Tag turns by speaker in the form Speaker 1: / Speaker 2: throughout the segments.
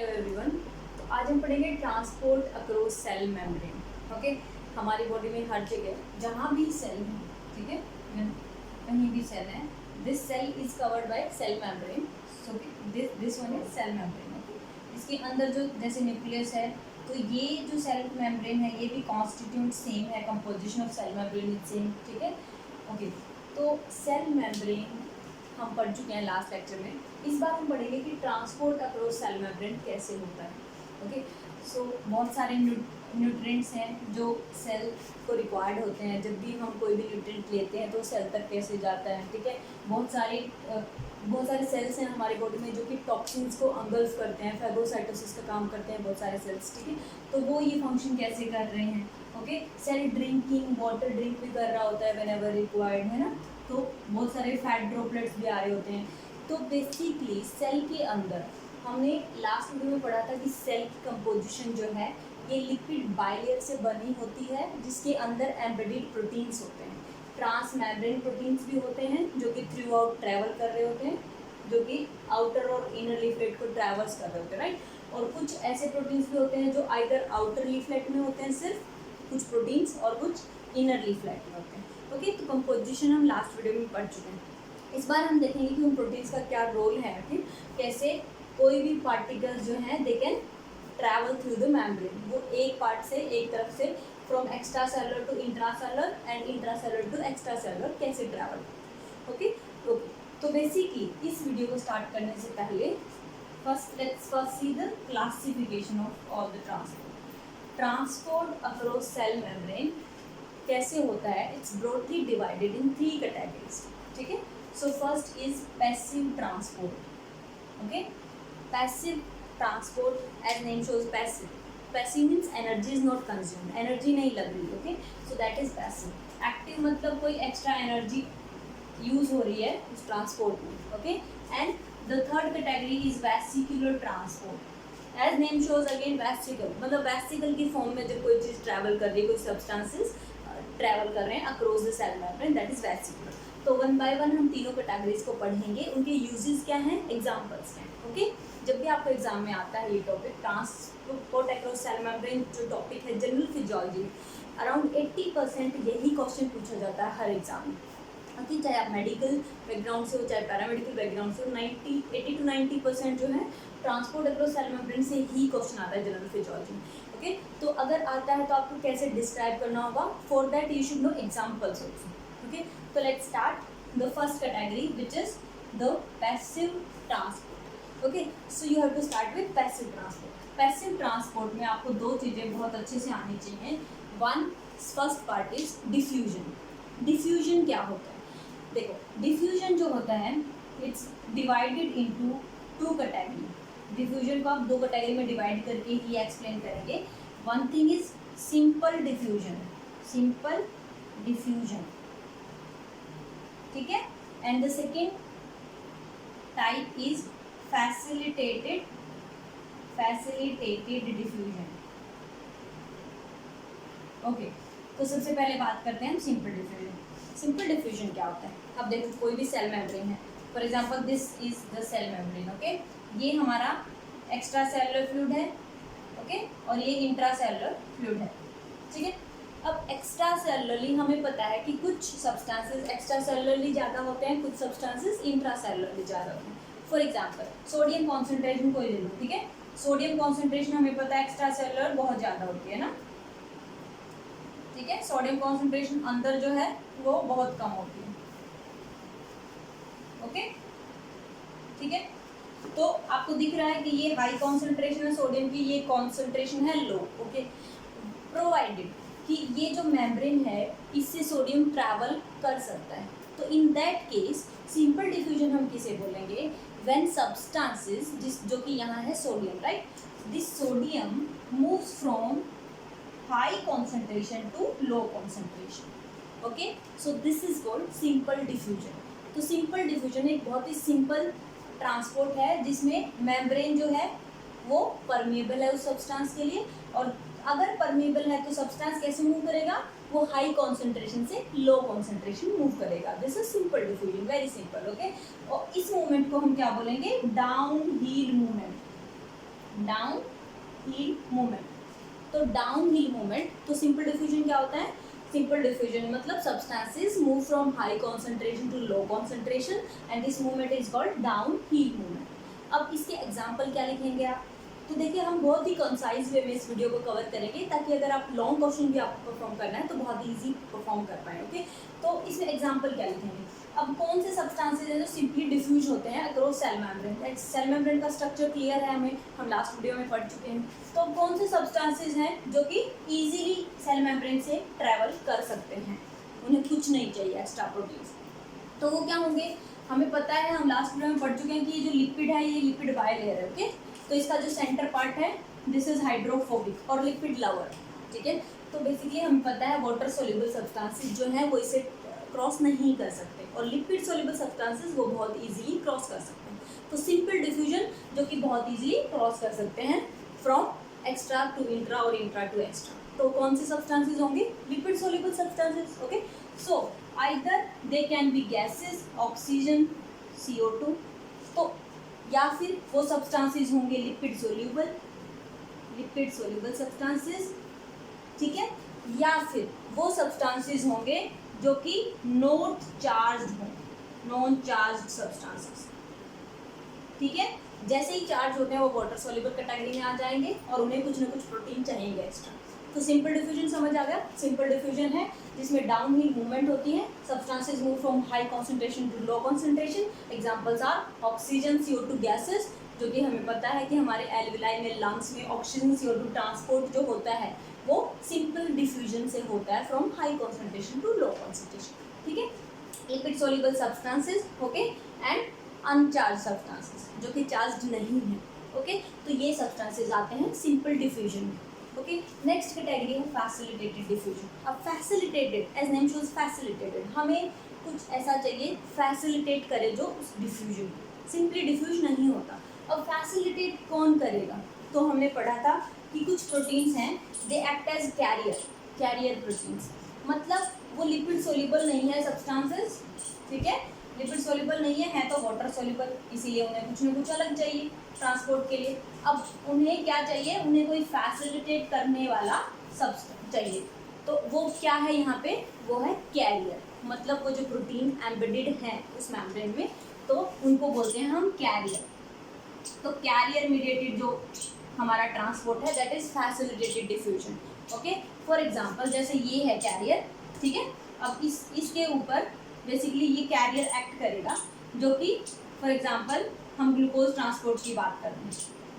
Speaker 1: Hello everyone. तो आज हम पढ़ेंगे transport across cell membrane. Okay, हमारी बॉडी में हर जगह जहाँ भी सेल है, ठीक है, कहीं भी सेल है, this cell is covered by cell membrane. So this one is cell membrane. Okay, इसके अंदर जो जैसे न्यूक्लियस है, तो ये जो सेल मेम्ब्रेन है ये भी कॉन्स्टिट्यूट सेम है, composition of cell membrane is same. ठीक है, ओके। तो सेल मेम्ब्रेन हम पढ़ चुके हैं लास्ट लेक्चर में। इस बार हम पढ़ेंगे कि ट्रांसपोर्ट अक्रॉस सेल मेम्ब्रेन कैसे होता है। ओके, सो बहुत सारे न्यूट्रिएंट्स हैं जो सेल को रिक्वायर्ड होते हैं। जब भी हम कोई भी न्यूट्रिएंट लेते हैं तो सेल तक कैसे जाता है, ठीक है। बहुत सारे सेल्स हैं हमारी बॉडी में जो कि टॉक्सिन्स को अंगल्फ करते हैं, फैगोसाइटोसिस का काम करते हैं बहुत सारे सेल्स, ठीक है। तो वो ये फंक्शन कैसे कर रहे हैं। Okay, cell drinking, water drink भी कर रहा होता है व्हेनेवर रिक्वायर्ड, है ना। तो बहुत सारे फैट ड्रॉपलेट्स भी आ रहे होते हैं। तो बेसिकली सेल के अंदर हमने लास्ट वीडियो में पढ़ा था कि सेल की कंपोजिशन जो है ये लिपिड बाइलेयर से बनी होती है, जिसके अंदर एम्बेडेड प्रोटीन्स होते हैं। ट्रांस मेम्ब्रेन प्रोटीन्स भी होते हैं जो कि थ्रू आउट ट्रैवल कर रहे होते हैं, जो कि आउटर और इनर लीफलेट को ट्रैवल्स कर रहे होते हैं, राइट। और कुछ ऐसे प्रोटीन्स भी होते हैं जो आइदर आउटर लीफलेट में होते हैं सिर्फ कुछ प्रोटीन्स, और कुछ इनर लीफलेट में होते हैं। ओके, तो कंपोजिशन हम लास्ट वीडियो में पढ़ चुके हैं। इस बार हम देखेंगे कि उन प्रोटीन्स का क्या रोल है, ठीक, कैसे कोई भी पार्टिकल्स जो हैं they can travel through the membrane. वो एक पार्ट से, एक तरफ से, from extra cellular to intracellular and intracellular to extra cellular कैसे ट्रैवल। ओके, तो बेसिकली इस वीडियो को स्टार्ट करने से पहले let's first see the classification of all the transport across cell membrane कैसे होता है। It's broadly divided in 3 categories, ठीक है। So first is passive transport. Okay, passive transport as name shows passive. Passive means energy is not consumed, energy नहीं लग रही। Okay, so that is passive. Active मतलब कोई एक्स्ट्रा एनर्जी यूज हो रही है उस ट्रांसपोर्ट में। Okay, and the third category is vesicular transport. As name shows again vesicle, मतलब वेसिकल की फॉर्म में जब कोई चीज़ ट्रैवल कर रही है, कोई सब्सटेंसेस ट्रैवल कर रहे हैं across the cell membrane, that is vesicular. तो वन बाय वन हम तीनों कैटेगरीज को पढ़ेंगे, उनके यूजेस क्या हैं, एग्जांपल्स हैं। ओके, जब भी आपको एग्जाम में आता है ये topic transport across cell membrane, जो टॉपिक है जनरल फिजियोलॉजी, अराउंड 80% यही क्वेश्चन पूछा जाता है हर एग्जाम में। ओके, चाहे आप मेडिकल बैकग्राउंड से हो चाहे पैरामेडिकल बैकग्राउंड से हो, 80 to 90% जो है ट्रांसपोर्ट अक्रॉस सेल मेम्ब्रेन से ही क्वेश्चन आता है जनरल फिजियोलॉजी। ओके, तो अगर आता है तो आपको कैसे डिस्क्राइब करना होगा, for that you should know examples also. Okay, तो let's start the first category which is the passive transport. Okay, so you have to start with passive transport. Passive transport में आपको दो चीज़ें बहुत अच्छे से आनी चाहिए। First part is diffusion. Diffusion क्या होता है, देखो डिफ्यूजन जो होता है it's divided into 2 category. Diffusion को आप 2 कैटेगरी में डिवाइड करके ही एक्सप्लेन करेंगे। One thing is simple diffusion, simple diffusion, ठीक है, and the second type is facilitated diffusion. Okay, तो सबसे पहले बात करते हैं हम सिंपल डिफ्यूजन। सिंपल डिफ्यूजन क्या होता है, अब देखो कोई भी सेल मेम्ब्रेन है, for example this is the cell membrane. Okay, ये हमारा एक्स्ट्रा सेलुलर फ्लूइड है, ओके, और ये इंट्रा सेलुलर फ्लूइड है, ठीक है। अब एक्स्ट्रा सेलुलरली हमें पता है कि कुछ सब्सटेंसेस एक्स्ट्रा सेलुलरली ज़्यादा होते हैं, कुछ सब्सटेंसेस इंट्रा सेलुलरली ज़्यादा होते हैं। फॉर एग्जांपल सोडियम कॉन्सेंट्रेशन को ले लो, ठीक है। सोडियम कॉन्सेंट्रेशन हमें पता है एक्स्ट्रा सेलुलर बहुत ज़्यादा होती है ना, ठीक है। सोडियम कॉन्सेंट्रेशन अंदर जो है वो बहुत कम होती है। ओके, ठीक है, तो आपको दिख रहा है कि ये हाई कॉन्सेंट्रेशन है सोडियम की, ये कॉन्सेंट्रेशन है लो। ओके, प्रोवाइडेड कि ये जो मेम्ब्रेन है इससे सोडियम ट्रैवल कर सकता है, तो in that case simple diffusion हम किसे बोलेंगे, व्हेन सब्सटेंसेस जो कि यहाँ है sodium, right, this sodium moves from high concentration to low concentration. Okay, so this is called simple diffusion. तो simple diffusion एक बहुत ही simple ट्रांसपोर्ट है जिसमें मेम्ब्रेन जो है वो परमेबल है उस सब्सटेंस के लिए, और अगर परमेबल है तो सब्सटेंस कैसे मूव करेगा, वो हाई कॉन्सेंट्रेशन से लो कॉन्सेंट्रेशन मूव करेगा। This is simple diffusion, very simple. Okay, और इस मूवमेंट को हम क्या बोलेंगे, down hill movement. Down hill movement. तो डाउन हील मूवमेंट, तो सिंपल डिफ्यूजन क्या होता है? सिंपल डिफ्यूजन मतलब substances move from high concentration to low concentration and this movement is called down hill movement. अब इसके एग्जाम्पल क्या लिखेंगे आप? तो देखिए हम बहुत ही कंसाइज वे में इस वीडियो को कवर करेंगे ताकि अगर आप लॉन्ग क्वेश्चन भी आपको परफॉर्म करना है तो बहुत इजी परफॉर्म कर पाए। ओके, तो इसमें एग्जांपल क्या लिखेंगे? अब कौन से सब्सटेंसेस हैं जो सिंपली डिफ्यूज होते हैं across cell membrane? Cell membrane का स्ट्रक्चर क्लियर है हमें, हम लास्ट वीडियो में पढ़ चुके हैं। तो कौन से सब्सटेंसेस हैं जो कि इजीली सेल मेम्ब्रेन से ट्रैवल कर सकते हैं, उन्हें कुछ नहीं चाहिए एक्स्ट्रा प्रोटीन्स? तो वो क्या होंगे? हमें पता है, हम लास्ट वीडियो में पढ़ चुके हैं कि ये जो लिपिड है ये लिपिड बायलेयर है। ओके, तो इसका जो सेंटर पार्ट है दिस इज हाइड्रोफोबिक और लिपिड लवर। ठीक है, तो बेसिकली हमें पता है वाटर सोल्यूबल सब्सटेंसेस जो है वो इसे क्रॉस नहीं कर सकते और लिपिड सोल्यूबल सब्सटेंसेस वो बहुत इजीली क्रॉस कर सकते हैं। तो सिंपल डिफ्यूजन जो कि बहुत इजीली क्रॉस कर सकते हैं फ्रॉम एक्स्ट्रा टू इंट्रा और इंट्रा टू एक्स्ट्रा। तो कौन से सब्सटेंसेस होंगे? Lipid soluble substances. Okay, so either they can be gases, oxygen, CO2, तो या फिर वो सब्सटेंसेस होंगे लिपिड सोल्यूबल सब्सटेंसेस। ठीक है, या फिर वो सब्सटेंसेस होंगे जो कि नॉट चार्ज्ड हों, नॉन चार्ज्ड सब्सटेंसेस। ठीक है, जैसे ही चार्ज होते हैं वो वाटर सोल्यूबल कैटेगरी में आ जाएंगे और उन्हें कुछ ना कुछ प्रोटीन चाहिए एक्स्ट्रा। तो सिंपल डिफ्यूजन समझ आ गया? सिंपल डिफ्यूजन है जिसमें डाउन हील मूवमेंट होती है, substances move from high concentration to low concentration. Examples are oxygen, CO2 gases, जो कि हमें पता है कि हमारे एल्विलाई में, लंग्स में ऑक्सीजन CO2 ट्रांसपोर्ट जो होता है वो सिंपल डिफ्यूजन से होता है from high concentration to low concentration. ठीक है, lipid soluble substances, okay, and uncharged substances जो कि चार्ज नहीं है। ओके, तो ये सब्सटेंसेस आते हैं सिंपल डिफ्यूजन में। ओके, नेक्स्ट कैटेगरी है फैसिलिटेटेड डिफ्यूजन। अब facilitated, as name shows facilitated, हमें कुछ ऐसा चाहिए फैसिलिटेट करे जो उस डिफ्यूजन, सिंपली डिफ्यूज नहीं होता। अब फैसिलिटेट कौन करेगा? तो हमने पढ़ा था कि कुछ प्रोटीन्स हैं, they act as carrier proteins, मतलब वो लिपिड सोल्यूबल नहीं है सब्सटेंसेस। ठीक है, लिपिड सोल्यूबल नहीं है तो वाटर सोल्यूबल, इसीलिए उन्हें कुछ न कुछ अलग चाहिए ट्रांसपोर्ट के लिए। अब उन्हें क्या चाहिए? उन्हें कोई फैसिलिटेट करने वाला सब्सटेंस चाहिए। तो वो क्या है यहाँ पे? वो है कैरियर, मतलब वो जो प्रोटीन एम्बेडेड है उस मेम्ब्रेन में, तो उनको बोलते हैं हम कैरियर। तो कैरियर मीडिएटेड जो हमारा ट्रांसपोर्ट है that is facilitated diffusion. Okay, for example जैसे ये है कैरियर। ठीक है, अब इसके ऊपर बेसिकली ये कैरियर एक्ट करेगा, जो कि फॉर एग्जांपल हम ग्लूकोज ट्रांसपोर्ट की बात कर रहे हैं,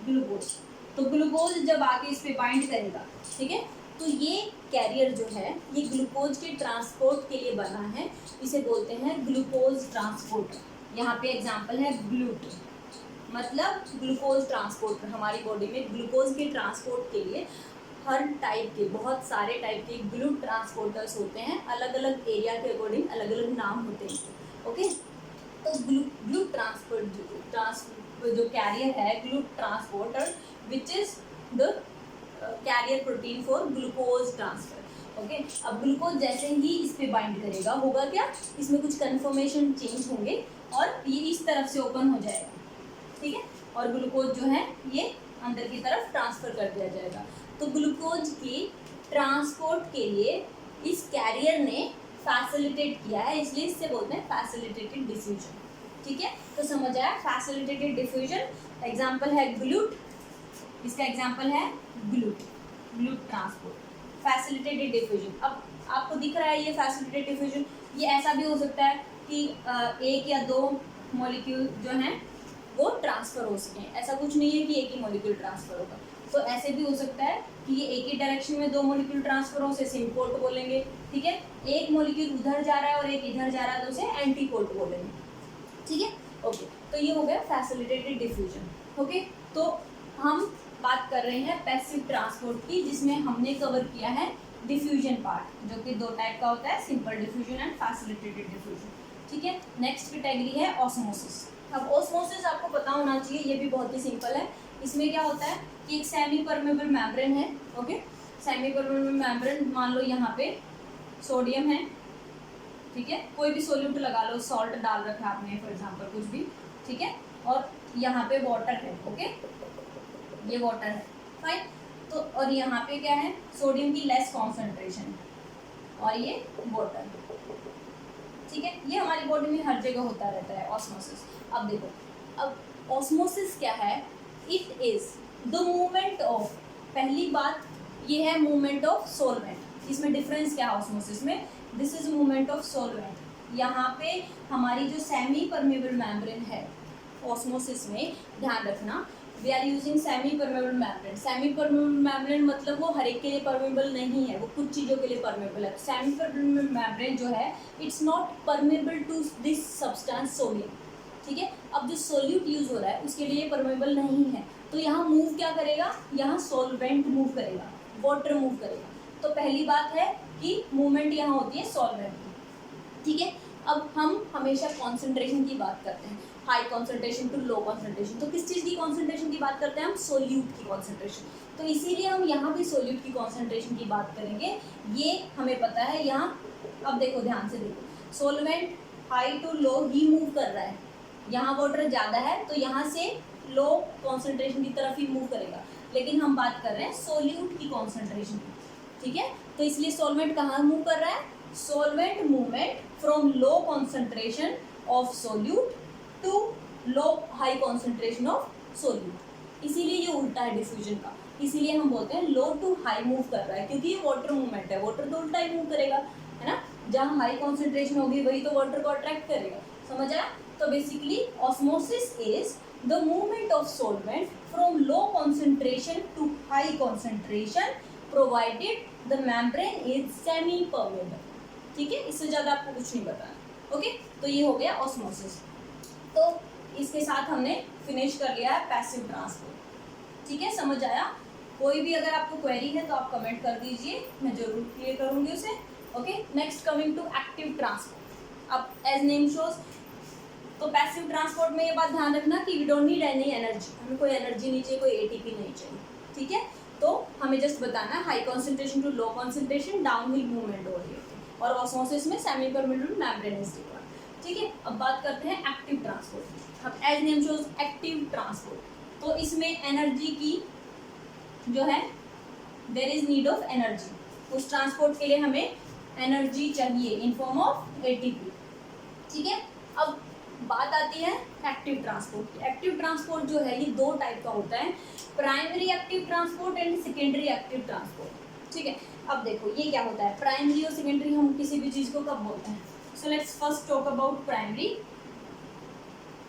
Speaker 1: ग्लूकोज, तो ग्लूकोज जब आके इस पे बाइंड करेगा, ठीक है, तो ये कैरियर जो है ये ग्लूकोज के ट्रांसपोर्ट के लिए बना है, इसे बोलते हैं ग्लूकोज ट्रांसपोर्टर। यहाँ पे एग्जांपल है ग्लूट, मतलब ग्लूकोज ट्रांसपोर्टर। हमारी बॉडी में ग्लूकोज के ट्रांसपोर्ट के लिए हर टाइप के, बहुत सारे टाइप के ग्लूट ट्रांसपोर्टर्स होते हैं, अलग अलग एरिया के अकॉर्डिंग अलग अलग नाम होते हैं। ओके, तो ग्लूट ट्रांसपोर्ट जो कैरियर है, glut transporter which is the carrier protein for glucose transfer. Okay, अब ग्लूकोज जैसे ही इस पे बाइंड करेगा, होगा क्या? इसमें कुछ कन्फर्मेशन चेंज होंगे और ये इस तरफ से ओपन हो जाएगा। ठीक है, और ग्लूकोज जो है ये अंदर की तरफ ट्रांसफर कर दिया जाएगा। तो ग्लूकोज की ट्रांसपोर्ट के लिए इस कैरियर ने फैसिलिटेट किया है, इसलिए इससे बोलते हैं फैसिलिटेटेड डिफ्यूजन। ठीक है, तो समझ आया फैसिलिटेटेड डिफ्यूजन। एग्जांपल है ग्लूट, इसका एग्जांपल है ग्लूट ट्रांसपोर्ट, फैसिलिटेटेड डिफ्यूजन। अब आपको दिख रहा है ये फैसिलिटेटेड डिफ्यूजन, ये ऐसा भी हो सकता है कि एक या दो मॉलिक्यूल जो हैं वो ट्रांसफर हो सकें, ऐसा कुछ नहीं है कि एक ही मॉलिक्यूल ट्रांसफर होगा। तो ऐसे भी हो सकता है कि ये एक ही डायरेक्शन में दो मॉलिक्यूल ट्रांसफर हो, उसे सिम्पोर्ट बोलेंगे। ठीक है, एक मॉलिक्यूल उधर जा रहा है और एक इधर जा रहा है तो उसे एंटीपोर्ट बोलेंगे। ठीक है, ओके, तो ये हो गया फैसिलिटेटेड डिफ्यूजन। ओके, तो हम बात कर रहे हैं पैसिव ट्रांसपोर्ट की, जिसमें हमने कवर किया है डिफ्यूजन पार्ट, जो कि दो टाइप का होता है, simple diffusion and facilitated diffusion. ठीक है, नेक्स्ट कैटेगरी है ऑस्मोसिस। अब ऑस्मोसिस आपको पता होना चाहिए, ये भी बहुत ही सिंपल है। इसमें क्या होता है कि एक सेमी परमेबल मेम्ब्रेन है। ओके, सेमी परमेबल मेम्ब्रेन, मान लो यहाँ पे सोडियम है, ठीक है, कोई भी सोल्यूट लगा लो, सॉल्ट डाल रखा आपने फॉर एग्जांपल कुछ भी, ठीक है, और यहाँ पे वाटर है। ओके, ये वाटर है, फाइन। तो और यहाँ पे क्या है, सोडियम की लेस कॉन्सेंट्रेशन और ये वाटर, ठीक है। ये हमारी बॉडी में हर जगह होता रहता है ऑस्मोसिस। अब देखो, अब ऑस्मोसिस क्या है, it is the movement of, पहली बात ये है मूवमेंट ऑफ सॉल्वेंट। इसमें डिफरेंस क्या है ऑस्मोसिस में, this is movement of solvent. यहाँ पे हमारी जो सेमी परमेबल मेम्ब्रेन है ऑस्मोसिस में, ध्यान रखना, we are using semi permeable membrane. Semi permeable membrane मतलब वो हर एक के लिए परमेबल नहीं है, वो कुछ चीज़ों के लिए परमेबल है। सेमी परमेबल मेम्ब्रेन जो है, it's not permeable to this substance sodium, ठीक है। अब जो सोल्यूट यूज हो रहा है उसके लिए परमेबल नहीं है, तो यहाँ मूव क्या करेगा, यहाँ सॉल्वेंट मूव करेगा, वाटर मूव करेगा। तो पहली बात है कि मूवमेंट यहाँ होती है सॉल्वेंट की, ठीक है। अब हम हमेशा कॉन्सेंट्रेशन की बात करते हैं, high concentration to low concentration. तो किस चीज़ की कॉन्सेंट्रेशन की बात करते हैं हम, सोल्यूट की कॉन्सेंट्रेशन। तो इसीलिए हम यहाँ भी सोल्यूट की कॉन्सेंट्रेशन की बात करेंगे, ये हमें पता है यहाँ। अब देखो ध्यान से देखो, सोलवेंट हाई टू लो ही मूव कर रहा है, यहाँ वाटर ज़्यादा है तो यहाँ से लो कॉन्सेंट्रेशन की तरफ ही मूव करेगा, लेकिन हम बात कर रहे हैं सोल्यूट की कॉन्सेंट्रेशन की, ठीक है। तो इसलिए सोलवेंट कहाँ मूव कर रहा है, solvent movement from low concentration of solute to low high concentration of solute. इसीलिए ये उल्टा है डिफ्यूजन का, इसीलिए हम बोलते हैं लो टू हाई मूव कर रहा है, क्योंकि ये वाटर मूवमेंट है, वाटर तो उल्टा ही मूव करेगा, है ना। जहाँ हाई कॉन्सेंट्रेशन होगी वही तो वाटर को अट्रैक्ट करेगा, समझ आया। तो basically osmosis is the movement of solvent from low concentration to high concentration provided the membrane is semi permeable, ठीक है। इससे ज़्यादा आपको कुछ नहीं बताना, ओके। तो ये हो गया ऑस्मोसिस। तो इसके साथ हमने फिनिश कर लिया है पैसिव ट्रांसपोर्ट, ठीक है, समझ आया। कोई भी अगर आपको क्वेरी है तो आप कमेंट कर दीजिए, मैं जरूर क्लियर करूँगी उसे, okay. Next coming to active transport. अब एज नेम शोज, तो पैसिव ट्रांसपोर्ट में ये बात ध्यान रखना कि we don't need any energy, हमें कोई एनर्जी नहीं चाहिए, कोई एटीपी नहीं चाहिए, ठीक है। तो हमें जस्ट बताना है high concentration to low concentration downhill movement हो रही है, और ऑस्मोसिस में semi permeable membrane is required, ठीक है। अब बात करते हैं एक्टिव ट्रांसपोर्ट। अब as name shows active transport, तो इसमें एनर्जी की जो है, there is need of energy, उस ट्रांसपोर्ट के लिए हमें एनर्जी चाहिए इन फॉर्म ऑफ एटीपी, ठीक है। अब बात आती है एक्टिव ट्रांसपोर्ट की। एक्टिव ट्रांसपोर्ट जो है ये दो टाइप का होता है, primary active transport and secondary active transport, ठीक है। अब देखो ये क्या होता है, प्राइमरी और सेकेंडरी हम किसी भी चीज़ को कब बोलते हैं। So let's first talk about primary.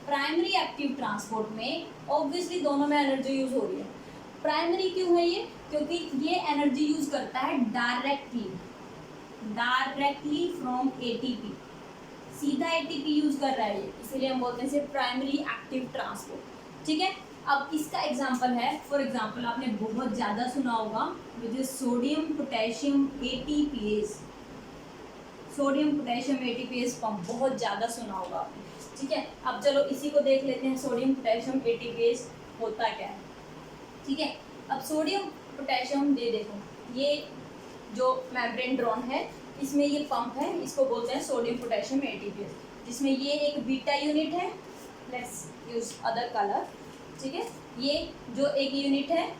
Speaker 1: Primary active transport में ऑब्वियसली दोनों में एनर्जी यूज हो रही है। प्राइमरी क्यों है ये, क्योंकि ये एनर्जी यूज करता है डायरेक्टली फ्रॉम एटीपी, सीधा एटीपी यूज कर रहा है ये, इसीलिए हम बोलते हैं इसे प्राइमरी एक्टिव ट्रांसपोर्ट, ठीक है। अब इसका एग्जांपल है, फॉर एग्जांपल आपने बहुत ज़्यादा सुना होगा which is sodium potassium ATPase. Sodium potassium ATPase pump बहुत ज़्यादा सुना होगा आपने, ठीक है। अब चलो इसी को देख लेते हैं, सोडियम पोटेशियम एटीपेज होता क्या है, ठीक है। अब सोडियम पोटेशियम दे देखो, ये जो मेम्ब्रेन ड्रॉन है इसमें ये पंप है, इसको बोलते हैं सोडियम पोटेशियम एटीपेज, जिसमें ये एक बीटा यूनिट है, लेट्स यूज अदर कलर, ठीक है। ये जो एक यूनिट है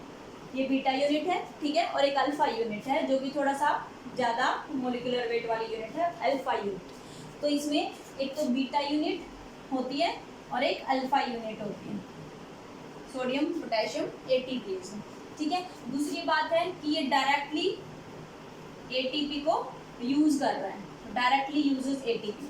Speaker 1: ये बीटा यूनिट है, ठीक है, और एक अल्फा यूनिट है जो कि थोड़ा सा ज़्यादा मोलिकुलर वेट वाली यूनिट है, अल्फा यूनिट। तो इसमें एक तो बीटा यूनिट होती है और एक अल्फा यूनिट होती है, सोडियम पोटेशियम एटीपेज, ठीक है। दूसरी बात है कि ये डायरेक्टली एटीपी को यूज कर रहा है, डायरेक्टली यूजेस एटीपी।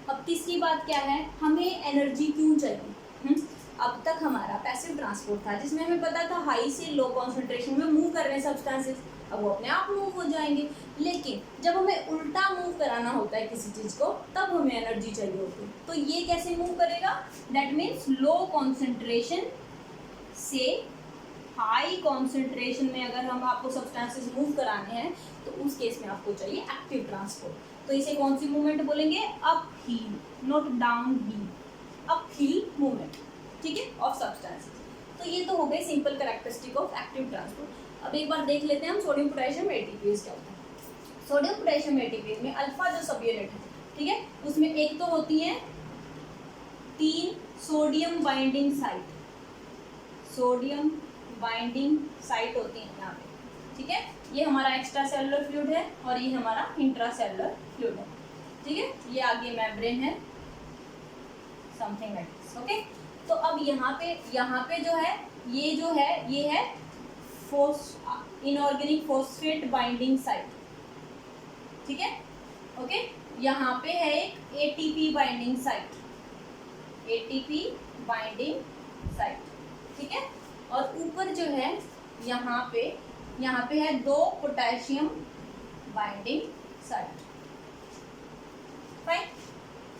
Speaker 1: अब तीसरी बात क्या है, हमें एनर्जी क्यों चाहिए। अब तक हमारा पैसिव ट्रांसपोर्ट था जिसमें हमें पता था हाई से लो कॉन्सेंट्रेशन में मूव कर रहे हैं सब्सटेंसेस, अब वो अपने आप मूव हो जाएंगे। लेकिन जब हमें उल्टा मूव कराना होता है किसी चीज़ को, तब हमें एनर्जी चाहिए होती है। तो ये कैसे मूव करेगा, दैट मीन्स लो कॉन्सेंट्रेशन से हाई कॉन्सेंट्रेशन में अगर हम आपको सब्सटेंसेस मूव कराने हैं तो उस केस में आपको चाहिए एक्टिव ट्रांसपोर्ट। तो इसे कौन सी मूवमेंट बोलेंगे, up hill, not down hill, up hill movement, ठीक है, ऑफ सब्सटेंसेस। तो ये तो हो गई simple characteristic of active transport. अब एक बार देख लेते हैं हम सोडियम पोटेशियम एटीपेज क्या होता है। सोडियम पोटेशियम एटीपेज में अल्फा जो सब यूनिट है, ठीक है, उसमें एक तो होती है 3 sodium binding site, sodium binding site होती है यहाँ पे, ठीक है। ये हमारा एक्स्ट्रा सेलुलर फ्लूइड है और ये हमारा इंट्रा सेलुलर फ्लूइड है, ठीक है। ये आगे मेम्ब्रेन है, समथिंग लाइक दिस, ओके। तो अब यहाँ पे जो है ये है इनऑर्गेनिक फॉस्फेट बाइंडिंग साइट, ठीक है, ओके। यहाँ पे है एक ATP binding site, ATP binding site, ठीक है। और ऊपर जो है यहाँ पे है 2 पोटेशियम बाइंडिंग साइट, फाइन।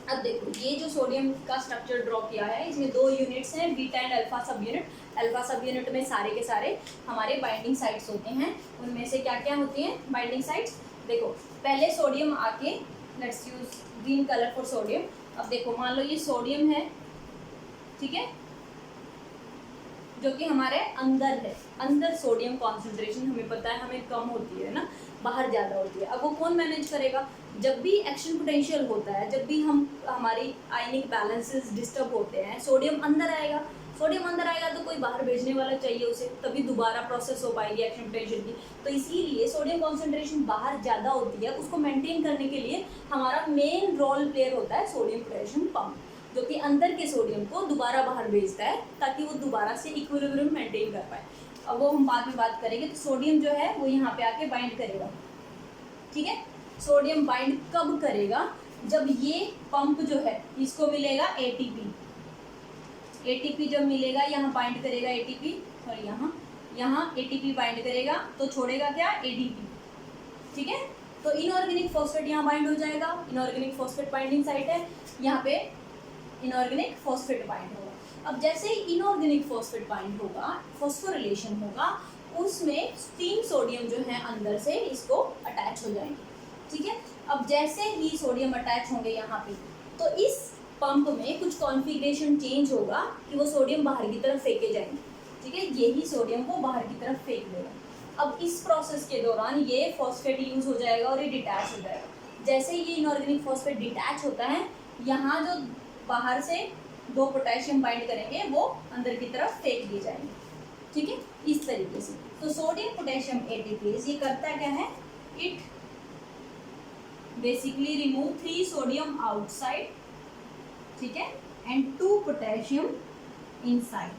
Speaker 1: अब देखो ये जो सोडियम का स्ट्रक्चर ड्रॉ किया है इसमें 2 यूनिट्स हैं, बीटा एंड अल्फा सब यूनिट। अल्फा सब यूनिट में सारे के सारे हमारे बाइंडिंग साइट्स होते हैं। उनमें से क्या क्या होती हैं बाइंडिंग साइट्स? देखो पहले सोडियम आके, let's use green colour for sodium. अब देखो मान लो ये सोडियम है, ठीक है, जो कि हमारे अंदर है। अंदर सोडियम कॉन्सेंट्रेशन हमें पता है हमें कम होती है ना, बाहर ज़्यादा होती है। अब वो कौन मैनेज करेगा? जब भी एक्शन पोटेंशियल होता है, जब भी हमारी आयनिक बैलेंसेस डिस्टर्ब होते हैं, सोडियम अंदर आएगा। सोडियम अंदर आएगा तो कोई बाहर भेजने वाला चाहिए उसे, तभी दोबारा प्रोसेस हो पाएगी एक्शन पोटेंशियल की। तो इसीलिए सोडियम कॉन्सेंट्रेशन बाहर ज़्यादा होती है, उसको मेंटेन करने के लिए हमारा मेन रोल प्लेयर होता है सोडियम पोटेशियम पंप, जो कि अंदर के सोडियम को दोबारा बाहर भेजता है ताकि वो दोबारा से इक्विलिब्रियम मेंटेन कर पाए। अब वो हम बाद में बात करेंगे। तो सोडियम जो है वो यहाँ पे आके बाइंड करेगा, ठीक है। सोडियम बाइंड कब करेगा? जब ये पंप जो है इसको मिलेगा एटीपी। एटीपी जब मिलेगा यहाँ बाइंड करेगा एटीपी, और यहाँ एटीपी बाइंड करेगा तो छोड़ेगा क्या? एडीपी, ठीक है। तो इनऑर्गेनिक फॉस्फेट यहाँ बाइंड हो जाएगा, इनऑर्गेनिक फॉस्फेट बाइंडिंग साइट है, यहाँ पे इनऑर्गेनिक फॉस्फेट बाइंड होगा। अब जैसे ही इनऑर्गेनिक फॉस्फेट बाइंड होगा, फॉस्फोरिलेशन होगा, उसमें 3 सोडियम जो है अंदर से इसको अटैच हो जाएंगे, ठीक है। अब जैसे ही सोडियम अटैच होंगे यहाँ पे, तो इस पंप में कुछ कॉन्फ़िगरेशन चेंज होगा कि वो सोडियम बाहर की तरफ फेंके जाएंगे, ठीक है। यही सोडियम को बाहर की तरफ फेंक देगा। अब इस प्रोसेस के दौरान ये फॉस्फेट यूज हो जाएगा और ये डिटैच हो जाएगा। जैसे ही ये इनऑर्गेनिक फॉस्फेट डिटैच होता है, यहाँ जो बाहर से 2 पोटेशियम बाइंड करेंगे वो अंदर की तरफ फेंक दिए जाएंगे, ठीक है, इस तरीके से। तो सोडियम पोटेशियम एटीपेज ये करता क्या है? It basically remove 3 sodium outside, ठीक है, एंड 2 पोटेशियम इनसाइड।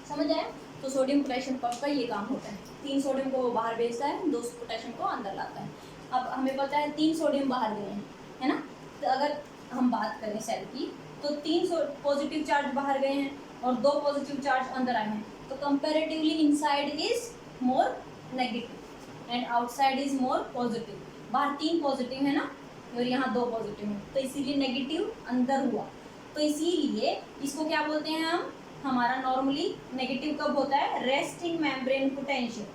Speaker 1: समझ आया? तो सोडियम पोटेशियम पंप का ये काम होता है। 3 सोडियम को वो बाहर भेजता है, 2 पोटेशियम को अंदर लाता है। अब हमें पता है 3 सोडियम बाहर गए हैं, है ना। तो अगर हम बात करें सेल की, तो 3 पॉजिटिव चार्ज बाहर गए हैं और 2 पॉजिटिव चार्ज अंदर आए हैं। तो comparatively inside is more negative and outside is more positive. बाहर 3 पॉजिटिव है ना और यहाँ 2 पॉजिटिव है, तो इसीलिए नेगेटिव अंदर हुआ। तो इसीलिए इसको क्या बोलते हैं हम? हमारा नॉर्मली नेगेटिव कब होता है? Resting membrane potential.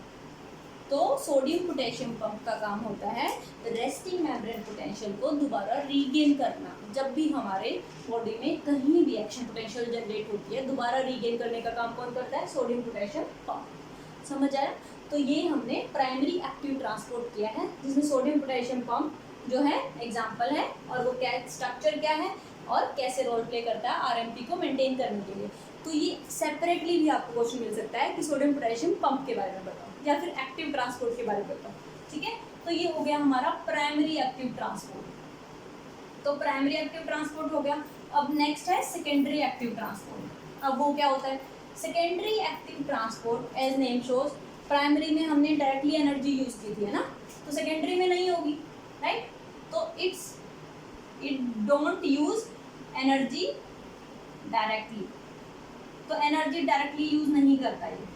Speaker 1: तो सोडियम पोटेशियम पंप का काम होता है रेस्टिंग मेम्ब्रेन पोटेंशियल को दोबारा रीगेन करना। जब भी हमारे बॉडी में कहीं भी एक्शन पोटेंशियल जनरेट होती है, दोबारा रीगेन करने का काम कौन करता है? Sodium potassium pump. समझ आया? तो ये हमने प्राइमरी एक्टिव ट्रांसपोर्ट किया है, जिसमें सोडियम पोटेशियम पंप जो है एग्जाम्पल है, और वो क्या स्ट्रक्चर क्या है और कैसे रोल प्ले करता है आरएमपी को मेंटेन करने के लिए। तो ये सेपरेटली भी आपको क्वेश्चन मिल सकता है कि सोडियम पोटेशियम पंप के बारे में बताओ या फिर एक्टिव ट्रांसपोर्ट के बारे में बताओ, ठीक है। तो ये हो गया हमारा प्राइमरी एक्टिव ट्रांसपोर्ट। तो प्राइमरी एक्टिव ट्रांसपोर्ट हो गया। अब नेक्स्ट है सेकेंडरी एक्टिव ट्रांसपोर्ट। अब वो क्या होता है? Secondary active transport as name shows, primary में हमने डायरेक्टली एनर्जी यूज की थी, है ना, तो सेकेंडरी में नहीं होगी, राइट। तो it don't use energy directly, तो एनर्जी डायरेक्टली यूज नहीं करता ये,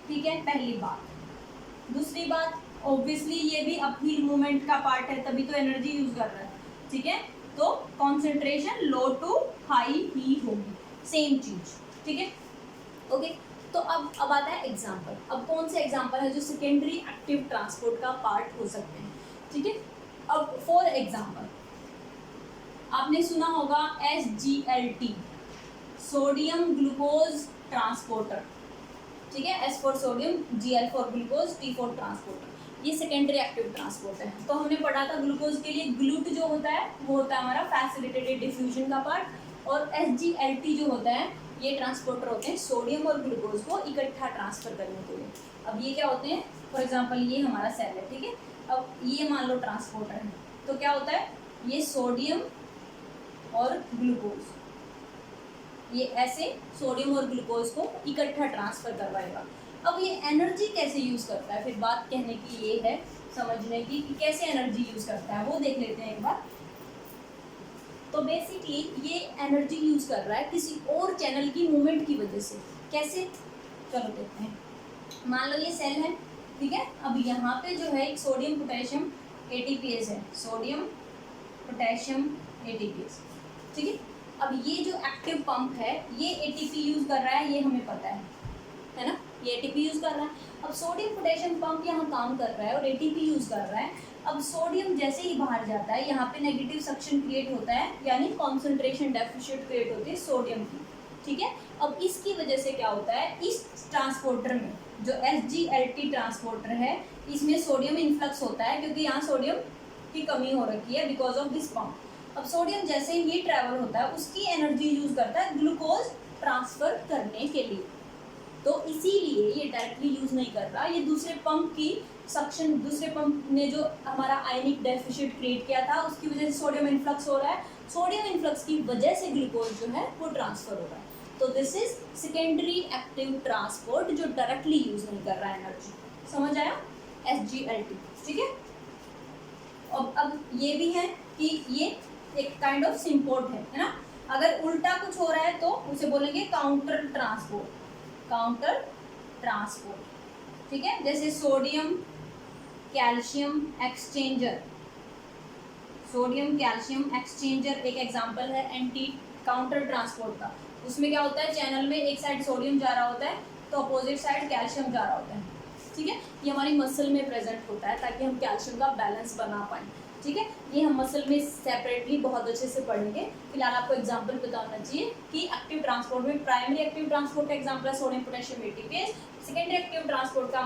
Speaker 1: ठीक है, पहली बात। दूसरी बात, ऑब्वियसली ये भी अपहील मूवमेंट का पार्ट है, तभी तो एनर्जी यूज कर रहा है, ठीक है। तो कॉन्सेंट्रेशन लो टू हाई ही होगी, सेम चीज, ठीक है, ओके। तो अब आता है एग्जाम्पल। अब कौन से एग्जाम्पल है जो सेकेंडरी एक्टिव ट्रांसपोर्ट का पार्ट हो सकते हैं, ठीक है। अब फॉर एग्जाम्पल आपने सुना होगा SGLT, सोडियम ग्लूकोज ट्रांसपोर्टर, ठीक है, S for sodium, GL for glucose, T for transporter. ये सेकेंडरी एक्टिव ट्रांसपोर्ट है। तो हमने पढ़ा था ग्लूकोज के लिए ग्लूट जो होता है वो होता है हमारा फैसिलिटेटेड डिफ्यूजन का पार्ट, और SGLT जो होता है ये ट्रांसपोर्टर होते हैं सोडियम और ग्लूकोज को इकट्ठा ट्रांसफर करने के लिए। अब ये क्या होते हैं, फॉर एग्जांपल ये हमारा सेल है, ठीक है। अब ये मान लो ट्रांसपोर्टर है, तो क्या होता है, ये सोडियम और ग्लूकोज, ये ऐसे सोडियम और ग्लूकोज को इकट्ठा ट्रांसफर करवाएगा। अब ये एनर्जी कैसे यूज करता है, फिर बात कहने की ये है, समझने की कि कैसे एनर्जी यूज करता है वो देख लेते हैं एक बार। तो बेसिकली ये एनर्जी यूज कर रहा है किसी और चैनल की मूवमेंट की वजह से। कैसे, चलो देखते हैं। मान लो ये सेल है, ठीक है। अब यहाँ पे जो है एक सोडियम पोटेशियम ATPase है, सोडियम पोटेशियम ATPase, ठीक है। अब ये जो एक्टिव पंप है ये ATP यूज कर रहा है, ये हमें पता है ना, ये ATP यूज कर रहा है। अब सोडियम पोटेशियम पंप यहाँ काम कर रहा है और ATP यूज कर रहा है। अब सोडियम जैसे ही बाहर जाता है, यहाँ पे नेगेटिव सक्शन क्रिएट होता है, यानी कॉन्सेंट्रेशन डेफिशिएंट क्रिएट होती है सोडियम की, ठीक है। अब इसकी वजह से क्या होता है, इस ट्रांसपोर्टर में जो SGLT ट्रांसपोर्टर है, इसमें सोडियम इन्फ्लक्स होता है, क्योंकि यहाँ सोडियम की कमी हो रखी है बिकॉज ऑफ दिस पंप। अब सोडियम जैसे ही ट्रैवल होता है, उसकी एनर्जी यूज करता है ग्लूकोज ट्रांसफर करने के लिए। तो इसीलिए ये डायरेक्टली यूज नहीं कर रहा, ये दूसरे पंप की सक्शन, दूसरे पंप ने जो हमारा आयनिक डेफिशिएंट क्रिएट किया था उसकी वजह से सोडियम इन्फ्लक्स हो रहा है, सोडियम इन्फ्लक्स की वजह से ग्लूकोज जो है वो ट्रांसफर हो रहा है। तो this is secondary active transport, जो डायरेक्टली यूज नहीं कर रहा है एनर्जी। समझ आया, SGLT, ठीक है। अब ये भी है कि ये एक काइंड ऑफ सिम्पोर्ट है ना। अगर उल्टा कुछ हो रहा है तो उसे बोलेंगे काउंटर ट्रांसपोर्ट, काउंटर ट्रांसपोर्ट, ठीक है। जैसे sodium calcium exchanger, sodium calcium exchanger एक एग्जांपल है एंटी काउंटर ट्रांसपोर्ट का। उसमें क्या होता है, चैनल में एक साइड सोडियम जा रहा होता है तो अपोजिट साइड कैल्शियम जा रहा होता है, ठीक है। ये हमारी मसल में प्रेजेंट होता है ताकि हम कैल्शियम का बैलेंस बना पाएँ, ठीक है। ये हम मसल में सेपरेटली बहुत अच्छे से पढ़ेंगे। फिलहाल आपको एग्जांपल पता होना चाहिए कि एक्टिव ट्रांसपोर्ट में प्राइमरी एक्टिव ट्रांसपोर्ट का एग्जांपल है sodium potassium ATPase, secondary active transport का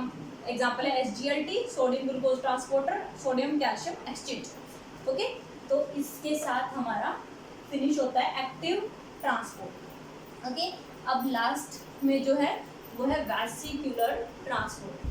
Speaker 1: एग्जांपल है SGLT, sodium glucose transporter, sodium calcium exchanger, okay. तो इसके साथ हमारा फिनिश होता है एक्टिव ट्रांसपोर्ट, ओके। अब लास्ट में जो है वो है वेसिकुलर ट्रांसपोर्ट।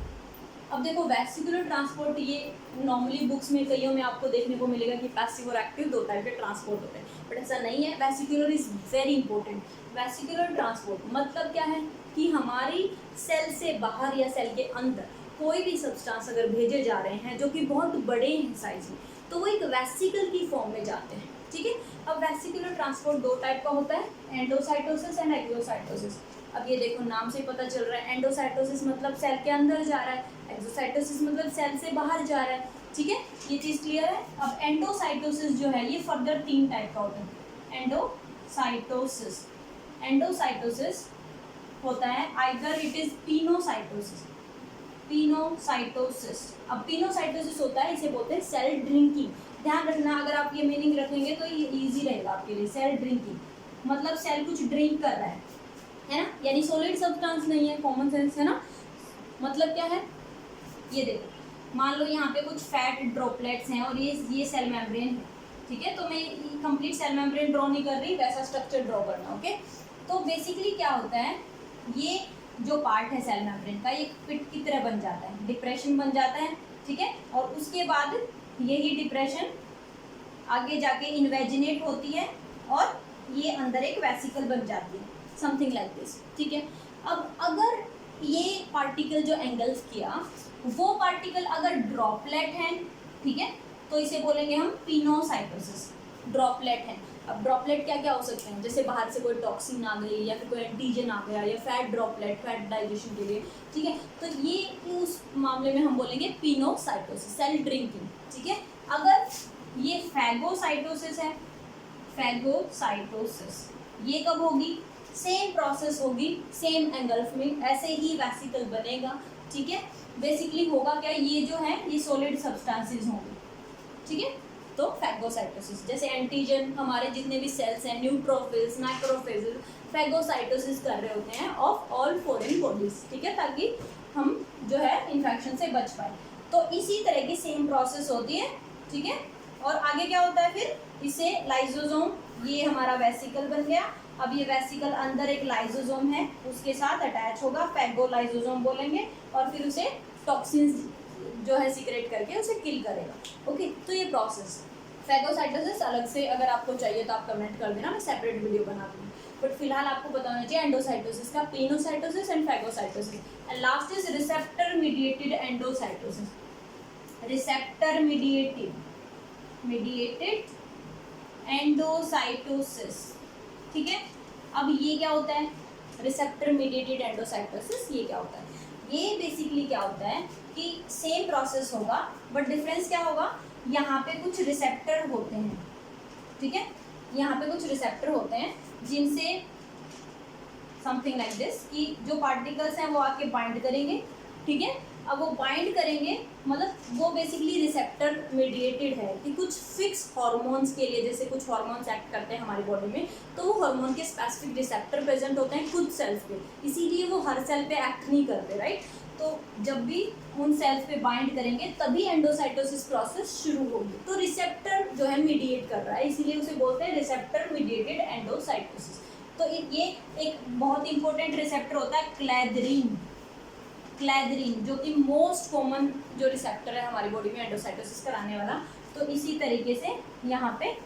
Speaker 1: अब देखो वेसिकुलर ट्रांसपोर्ट, ये नॉर्मली बुक्स में कईयों में आपको देखने को मिलेगा कि पैसिव और एक्टिव दो टाइप के ट्रांसपोर्ट होते हैं, बट ऐसा नहीं है। Vesicular is very important. Vesicular transport मतलब क्या है कि हमारी सेल से बाहर या सेल के अंदर कोई भी सब्सटेंस अगर भेजे जा रहे हैं जो कि बहुत बड़े हैं साइज में, तो वो एक वेसिकल की फॉर्म में जाते हैं, ठीक है। अब वेसिकुलर ट्रांसपोर्ट दो टाइप का होता है, एंडोसाइटोसिस एंड एक्सोसाइटोसिस। अब ये देखो नाम से पता चल रहा है, एंडोसाइटोसिस मतलब सेल के अंदर जा रहा है, एक्सोसाइटोसिस मतलब सेल से बाहर जा रहा है, ठीक है। ये चीज़ क्लियर है। अब एंडोसाइटोसिस जो है ये फर्दर 3 टाइप का होता है। एंडोसाइटोसिस, एंडोसाइटोसिस होता है either it is pinocytosis, pinocytosis. अब पिनोसाइटोसिस होता है, इसे बोलते हैं सेल ड्रिंकिंग। ध्यान रखना, अगर आप ये मीनिंग रखेंगे तो ये इजी रहेगा आपके लिए। सेल ड्रिंकिंग मतलब सेल कुछ ड्रिंक कर रहा है ना, यानी सॉलिड सब्सटेंस नहीं है, कॉमन सेंस है ना। मतलब क्या है, ये देखो मान लो यहाँ पे कुछ फैट ड्रॉपलेट्स हैं और ये सेल मेम्ब्रेन है, ठीक है। तो मैं कंप्लीट सेल मेम्ब्रेन ड्रॉ नहीं कर रही, वैसा स्ट्रक्चर ड्रॉ करना, ओके। तो बेसिकली क्या होता है, ये जो पार्ट है सेल मेम्ब्रेन का, ये पिट की तरह बन जाता है, डिप्रेशन बन जाता है, ठीक है। और उसके बाद यही डिप्रेशन आगे जाके इन्वेजिनेट होती है और ये अंदर एक वेसिकल बन जाती है, समथिंग लाइक दिस, ठीक है। अब अगर ये पार्टिकल जो एंगल्फ किया, वो पार्टिकल अगर ड्रॉपलेट है, ठीक है, तो इसे बोलेंगे हम पिनोसाइटोसिस, ड्रॉपलेट है। अब ड्रॉपलेट क्या क्या हो सकते हैं, जैसे बाहर से कोई टॉक्सिन आ गई या फिर कोई एंटीजन आ गया या फैट ड्रॉपलेट, फैट डाइजेशन के लिए, ठीक है। तो ये उस मामले में हम बोलेंगे पिनोसाइटोसिस, सेल ड्रिंकिंग, ठीक है। अगर ये फैगोसाइटोसिस है, फैगोसाइटोसिस ये कब होगी, सेम प्रोसेस होगी, सेम एंगल्फ में ऐसे ही वेसिकल बनेगा, ठीक है। बेसिकली होगा क्या, ये जो है ये सॉलिड सब्सटेंसेस होंगे, ठीक है। तो फैगोसाइटोसिस, जैसे एंटीजन हमारे जितने भी सेल्स हैं, न्यूट्रोफिल्स, मैक्रोफेज, फैगोसाइटोसिस कर रहे होते हैं ऑफ ऑल फॉरेन बॉडीज, ठीक है, ताकि हम जो है इन्फेक्शन से बच पाए। तो इसी तरह की सेम प्रोसेस होती है, ठीक है। और आगे क्या होता है फिर, इसे लाइसोसोम, ये हमारा वेसिकल बन गया। अब ये वेसिकल अंदर एक लाइसोसोम है, उसके साथ अटैच होगा, फैगोलाइसोसोम बोलेंगे, और फिर उसे टॉक्सिन्स जो है सीक्रेट करके उसे किल करेगा। ओके, तो ये प्रोसेस फैगोसाइटोसिस अलग से अगर आपको चाहिए तो आप कमेंट कर देना, मैं सेपरेट वीडियो बना दूँगी, बट फिलहाल आपको पता होना चाहिए एंडोसाइटोसिस का, pinocytosis and phagocytosis, and last is receptor mediated endocytosis. Receptor mediated endocytosis, ठीक है। अब ये क्या होता है, रिसेप्टर मीडिएटेड एंडोसाइटोसिस, ये क्या होता है? ये बेसिकली क्या होता है कि सेम प्रोसेस होगा, बट डिफरेंस क्या होगा, यहाँ पे कुछ रिसेप्टर होते हैं, ठीक है, यहाँ पे कुछ रिसेप्टर होते हैं जिनसे समथिंग लाइक दिस कि जो पार्टिकल्स हैं वो आके बाइंड करेंगे, ठीक है। अब वो बाइंड करेंगे मतलब वो बेसिकली रिसेप्टर मीडिएटेड है कि कुछ फिक्स हार्मोन्स के लिए, जैसे कुछ हार्मोन्स एक्ट करते हैं हमारी बॉडी में, तो वो हार्मोन के स्पेसिफिक रिसेप्टर प्रेजेंट होते हैं कुछ सेल्स पे, इसीलिए वो हर सेल पे एक्ट नहीं करते, राइट। तो जब भी उन सेल्स पे बाइंड करेंगे तभी एंडोसाइटोसिस प्रोसेस शुरू होगी। तो रिसेप्टर जो है मीडिएट कर रहा है, इसीलिए उसे बोलते हैं रिसेप्टर मीडिएटेड एंडोसाइटोसिस। तो ये एक बहुत इंपॉर्टेंट रिसेप्टर होता है क्लैदरीन, जो कि मोस्ट कॉमन जो रिसेप्टर है हमारी बॉडी में एंडोसाइटोसिस कराने वाला। तो इसी तरीके से यहाँ पे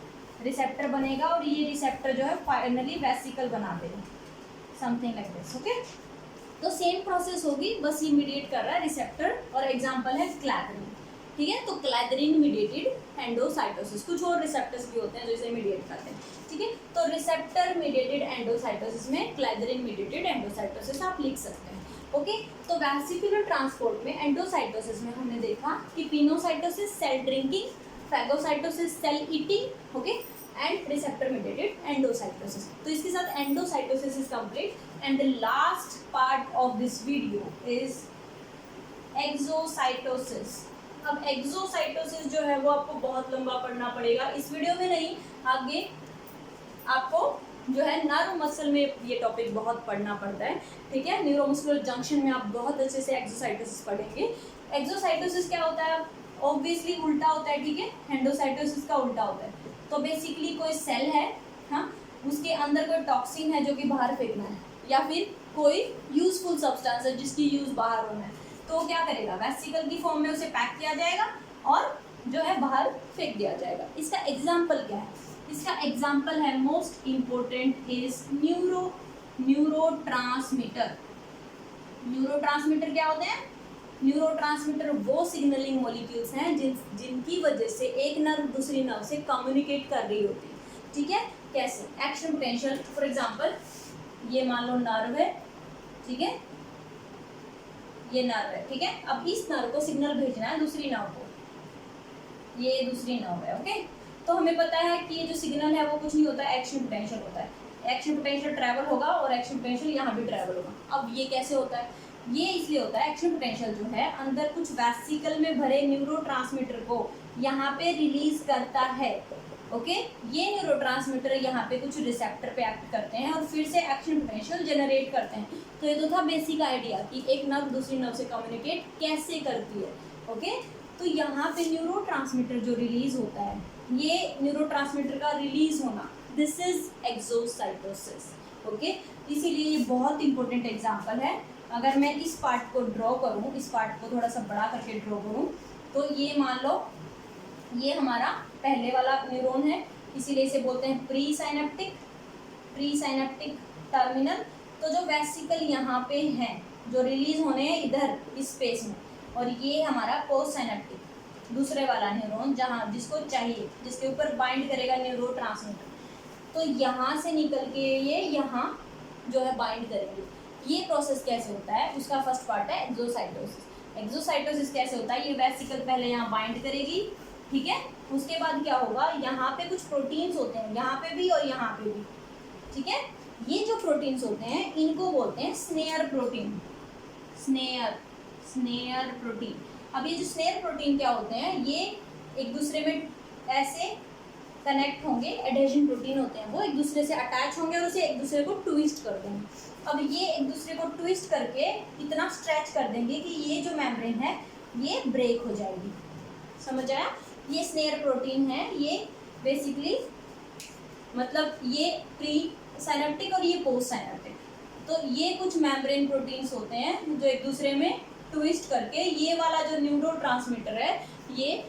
Speaker 1: रिसेप्टर बनेगा और ये रिसेप्टर जो है फाइनली वेसिकल बना देगा, समथिंग लाइक दिस। ओके, तो सेम प्रोसेस होगी, बस ये मीडिएट कर रहा है रिसेप्टर, और एग्जांपल है क्लैदरीन, ठीक है। तो क्लैदरीन मीडिएटेड एंडोसाइटोसिस, कुछ और रिसेप्टर्स भी होते हैं जो इसे मीडिएट करते हैं, ठीक है। तो रिसेप्टर मीडिएटेड एंडोसाइटोसिस में क्लैदरीन मीडिएटेड एंडोसाइटोसिस आप लिख सकते हैं। ओके, तो वेसिकुलर ट्रांसपोर्ट में एंडोसाइटोसिस में हमने देखा कि pinocytosis cell drinking, phagocytosis cell eating, okay, and receptor mediated endocytosis. तो इसके साथ endocytosis is complete and the last part of this video is exocytosis. अब एक्सोसाइटोसिस जो है वो आपको बहुत लंबा पढ़ना पड़ेगा, इस वीडियो में नहीं, आगे आपको जो है नर्व मसल में ये टॉपिक बहुत पढ़ना पड़ता है, ठीक है। न्यूरोमस्कुलर जंक्शन में आप बहुत अच्छे से एक्सोसाइटोसिस पढ़ेंगे। एक्सोसाइटोसिस क्या होता है, ऑब्वियसली उल्टा होता है, ठीक है, एंडोसाइटोसिस का उल्टा होता है। तो बेसिकली कोई सेल है, हाँ, उसके अंदर कोई टॉक्सिन है जो कि बाहर फेंकना है, या फिर कोई यूजफुल सब्सटेंस है जिसकी यूज बाहर होना है, तो वो क्या करेगा, वेसिकल की फॉर्म में उसे पैक किया जाएगा और जो है बाहर फेंक दिया जाएगा। इसका एग्जाम्पल क्या है, इसका एग्जाम्पल है most important is neurotransmitter. Neurotransmitter क्या होते हैं, न्यूरोट्रांसमीटर वो सिग्नलिंग मॉलिक्यूल्स हैं जिनकी वजह से एक नर्व दूसरी नर्व से कम्युनिकेट कर रही होती है, ठीक है। कैसे, एक्शन पोटेंशियल, फॉर एग्जांपल ये मान लो नर्व है, ठीक है, ये नर्व है, ठीक है। अब इस नर्व को सिग्नल भेजना है दूसरी नर्व को, ये दूसरी नर्व है, ओके। तो हमें पता है कि ये जो सिग्नल है वो कुछ नहीं होता है, एक्शन पोटेंशियल होता है। एक्शन पोटेंशियल ट्रैवल होगा और एक्शन पोटेंशियल यहाँ भी ट्रैवल होगा। अब ये कैसे होता है, ये इसलिए होता है, एक्शन पोटेंशियल जो है अंदर कुछ वेसिकल में भरे न्यूरोट्रांसमीटर को यहाँ पे रिलीज करता है, ओके। ये न्यूरोट्रांसमीटर यहाँ पे कुछ रिसेप्टर पे एक्ट करते हैं और फिर से एक्शन पोटेंशियल जनरेट करते हैं। तो ये तो था बेसिक आइडिया कि एक नर्व दूसरी नर्व से कम्युनिकेट कैसे करती है, ओके। तो यहाँ पे न्यूरोट्रांसमीटर जो रिलीज होता है, ये न्यूरोट्रांसमीटर का रिलीज होना, दिस इज एक्सोसाइटोसिस, ओके। इसीलिए ये बहुत इंपॉर्टेंट एग्जांपल है। अगर मैं इस पार्ट को ड्रॉ करूँ, इस पार्ट को थोड़ा सा बड़ा करके ड्रॉ करूँ, तो ये मान लो ये हमारा पहले वाला न्यूरॉन है, इसीलिए इसे बोलते हैं प्री साइनेप्टिक टर्मिनल। तो जो वेसिकल यहाँ पे हैं जो रिलीज होने हैं इधर इस स्पेस में, और ये हमारा पोस्ट साइनेप्टिक दूसरे वाला न्यूरॉन जहाँ जिसको चाहिए, जिसके ऊपर बाइंड करेगा न्यूरोट्रांसमीटर, तो यहाँ से निकल के ये यहाँ जो है बाइंड करेंगे। ये प्रोसेस कैसे होता है, उसका फर्स्ट पार्ट है एक्सोसाइटोसिस। एक्सोसाइटोसिस कैसे होता है, ये वेसिकल पहले यहाँ बाइंड करेगी, ठीक है। उसके बाद क्या होगा, यहाँ पे कुछ प्रोटीन्स होते हैं, यहाँ पे भी और यहाँ पे भी, ठीक है। ये जो प्रोटीन्स होते हैं इनको बोलते हैं स्नेयर प्रोटीन, स्नेयर प्रोटीन। अब ये जो स्नेयर प्रोटीन क्या होते हैं, ये एक दूसरे में ऐसे कनेक्ट होंगे, एडहेजन प्रोटीन होते हैं, वो एक दूसरे से अटैच होंगे और उसे एक दूसरे को ट्विस्ट कर देंगे। अब ये एक दूसरे को ट्विस्ट करके इतना स्ट्रेच कर देंगे कि ये जो मेम्ब्रेन है ये ब्रेक हो जाएगी, समझ आया। ये स्नेयर प्रोटीन है, ये बेसिकली मतलब ये प्री साइनेप्टिक और ये पोस्ट साइनेप्टिक। तो ये कुछ मेम्ब्रेन प्रोटीन्स होते हैं जो एक दूसरे में ट्विस्ट करके ये वाला जो न्यूरोट्रांसमीटर है ये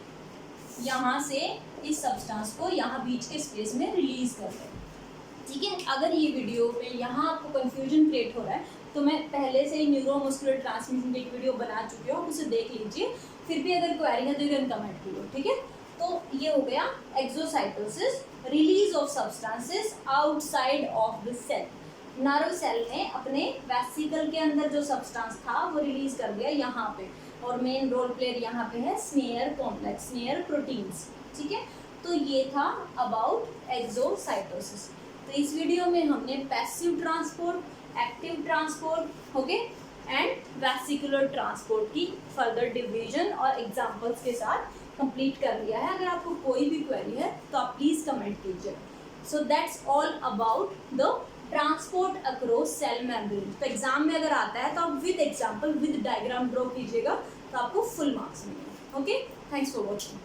Speaker 1: यहाँ से इस सब्सटेंस को यहाँ बीच के स्पेस में रिलीज करते हैं। ठीक है, अगर ये वीडियो में यहाँ आपको कंफ्यूजन क्रिएट हो रहा है तो मैं पहले से ही न्यूरोमस्कुलर ट्रांसमिशन की एक वीडियो बना चुकी हूँ, उसे देख लीजिए। फिर भी अगर क्वेरी है तो यू कैन कमेंट कीजिए। ठीक है, तो ये हो गया exocytosis, release of substances outside of the cell. Nerve cell ने अपने वेसिकल के अंदर जो सब्सटेंस था वो रिलीज कर दिया यहाँ पे, और मेन रोल प्लेयर यहाँ पे है स्नेयर कॉम्प्लेक्स, स्नेयर प्रोटीन्स। ठीक है, तो ये था अबाउट एक्सोसाइटोसिस। तो इस वीडियो में हमने passive transport, active transport, okay, and vesicular transport की फर्दर डिवीजन और एग्जांपल्स के साथ कंप्लीट कर लिया है। अगर आपको कोई भी क्वेरी है तो आप प्लीज़ कमेंट कीजिए। So that's all about the transport across cell membrane. तो एग्जाम में अगर आता है तो आप with example, with diagram draw कीजिएगा तो आपको फुल मार्क्स मिलेंगे। Okay, thanks for watching.